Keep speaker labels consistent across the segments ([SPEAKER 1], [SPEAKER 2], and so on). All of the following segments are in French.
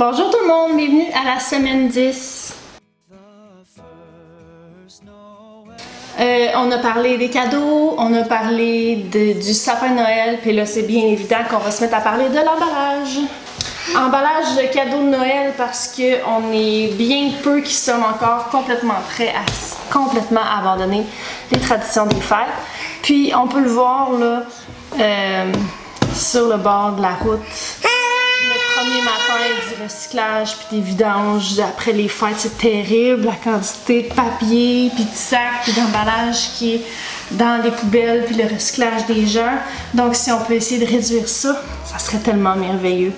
[SPEAKER 1] Bonjour tout le monde, bienvenue à la semaine 10. On a parlé des cadeaux, on a parlé du sapin de Noël, puis là c'est bien évident qu'on va se mettre à parler de l'emballage. Emballage de cadeaux de Noël parce qu'on est bien peu qui sommes encore complètement prêts à complètement abandonner les traditions des fêtes. Puis on peut le voir là, sur le bord de la route. Le premier matin du recyclage puis des vidanges après les fêtes, c'est terrible la quantité de papier puis de sacs puis d'emballage qui est dans les poubelles puis le recyclage des gens. Donc si on peut essayer de réduire ça, ça serait tellement merveilleux.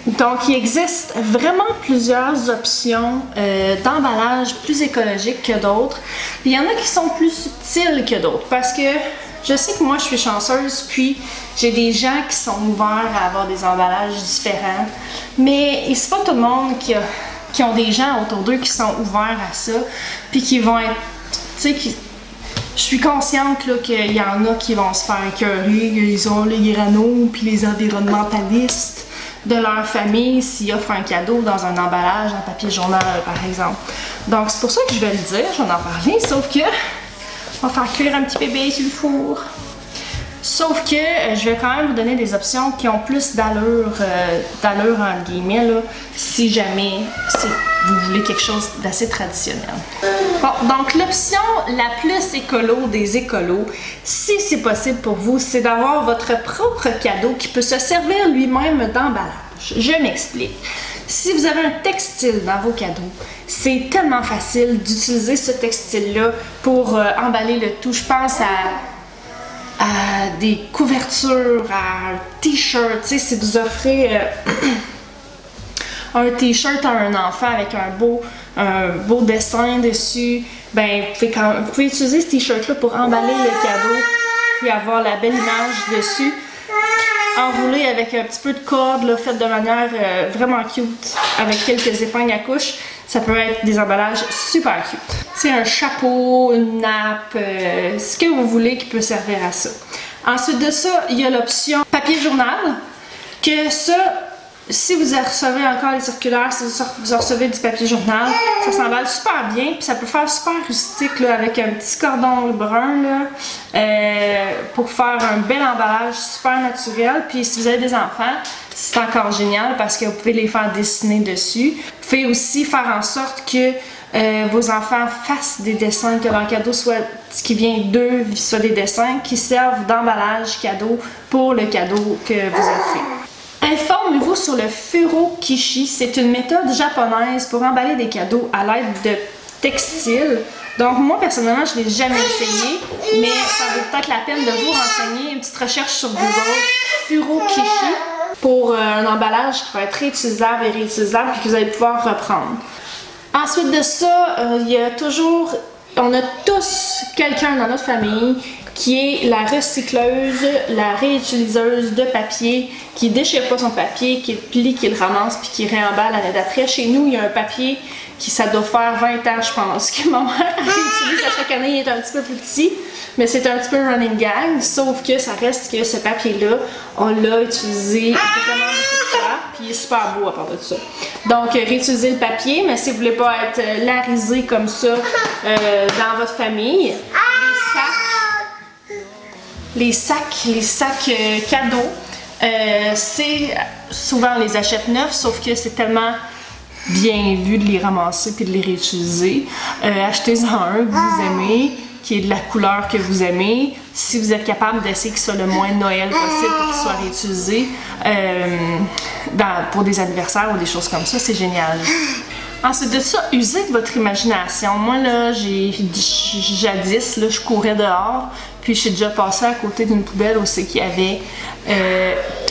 [SPEAKER 1] Donc il existe vraiment plusieurs options d'emballage plus écologiques que d'autres. Il y en a qui sont plus subtiles que d'autres parce que je sais que moi je suis chanceuse, puis j'ai des gens qui sont ouverts à avoir des emballages différents, mais c'est pas tout le monde qui ont des gens autour d'eux qui sont ouverts à ça, puis qui vont être, tu sais, je suis consciente qu'il y en a qui vont se faire écœurer, ils ont les granos puis les environnementalistes de leur famille s'ils offrent un cadeau dans un emballage en papier journal par exemple. Donc c'est pour ça que je vais le dire, je vais en parler, sauf que on va faire cuire un petit bébé sur le four. Sauf que je vais quand même vous donner des options qui ont plus d'allure, entre guillemets, là, si jamais vous voulez quelque chose d'assez traditionnel. Bon, donc l'option la plus écolo des écolos, si c'est possible pour vous, c'est d'avoir votre propre cadeau qui peut se servir lui-même d'emballage. Je m'explique. Si vous avez un textile dans vos cadeaux, c'est tellement facile d'utiliser ce textile-là pour emballer le tout. Je pense à des couvertures, à un t-shirt. Tu sais, si vous offrez un t-shirt à un enfant avec un beau dessin dessus, ben vous pouvez utiliser ce t-shirt-là pour emballer le cadeau puis avoir la belle image dessus. Enroulé avec un petit peu de corde, là, faite de manière vraiment cute, avec quelques épingles à couche. Ça peut être des emballages super cute. C'est un chapeau, une nappe, ce que vous voulez qui peut servir à ça. Ensuite de ça, il y a l'option papier journal, que ça, si vous recevez encore les circulaires, si vous recevez du papier journal, ça s'emballe super bien, puis ça peut faire super rustique là, avec un petit cordon brun là, pour faire un bel emballage super naturel. Puis si vous avez des enfants, c'est encore génial parce que vous pouvez les faire dessiner dessus. Vous pouvez aussi faire en sorte que vos enfants fassent des dessins, que leur cadeau soit, ce qui vient d'eux, soit des dessins qui servent d'emballage cadeau pour le cadeau que vous offrez. Informez-vous sur le Furokishi. C'est une méthode japonaise pour emballer des cadeaux à l'aide de textiles. Donc moi personnellement je ne l'ai jamais essayé, mais ça vaut peut-être la peine de vous renseigner. Une petite recherche sur Google, Furokishi, pour un emballage qui va être réutilisable et réutilisable et que vous allez pouvoir reprendre. Ensuite de ça, on a tous quelqu'un dans notre famille qui est la recycleuse, la réutiliseuse de papier, qui déchire pas son papier, qui le plie, qui le ramasse puis qui réemballe l'année d'après. Chez nous, il y a un papier qui, ça doit faire 20 ans, je pense, que ma mère réutilise à chaque année. Il est un petit peu plus petit, mais c'est un petit peu running gag, sauf que ça reste que ce papier-là, on l'a utilisé vraiment beaucoup de fois, puis il est super beau à part de ça. Donc, réutilisez le papier, mais si vous voulez pas être larisé comme ça dans votre famille, les sacs cadeaux, c'est souvent on les achète neufs, sauf que c'est tellement bien vu de les ramasser puis de les réutiliser. Achetez-en un que vous aimez, qui est de la couleur que vous aimez. Si vous êtes capable d'essayer qu'il soit le moins Noël possible pour qu'il soit réutilisé pour des anniversaires ou des choses comme ça, c'est génial. Ensuite de ça, usez de votre imagination. Moi là, jadis, là, je courais dehors, puis je suis déjà passée à côté d'une poubelle où c'est qu'il y avait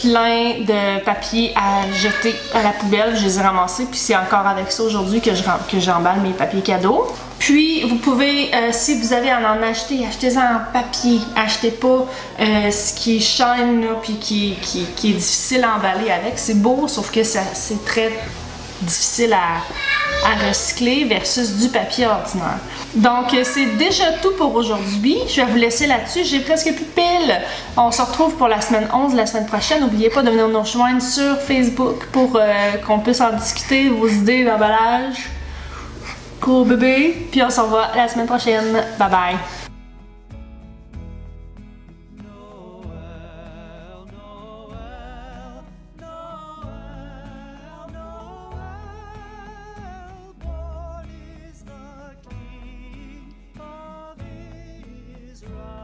[SPEAKER 1] plein de papiers à jeter à la poubelle. Je les ai ramassés, puis c'est encore avec ça aujourd'hui que j'emballe mes papiers cadeaux. Puis vous pouvez, si vous avez à en acheter, achetez-en en papier. Achetez pas ce qui est chaîne là, puis qui est difficile à emballer avec. C'est beau, sauf que c'est très difficile à à recycler versus du papier ordinaire. Donc c'est déjà tout pour aujourd'hui. Je vais vous laisser là-dessus. J'ai presque plus de piles. On se retrouve pour la semaine 11 la semaine prochaine. N'oubliez pas de venir nous rejoindre sur Facebook pour qu'on puisse en discuter vos idées d'emballage. Gros bébé. Puis on se revoit la semaine prochaine. Bye bye.
[SPEAKER 2] Israel.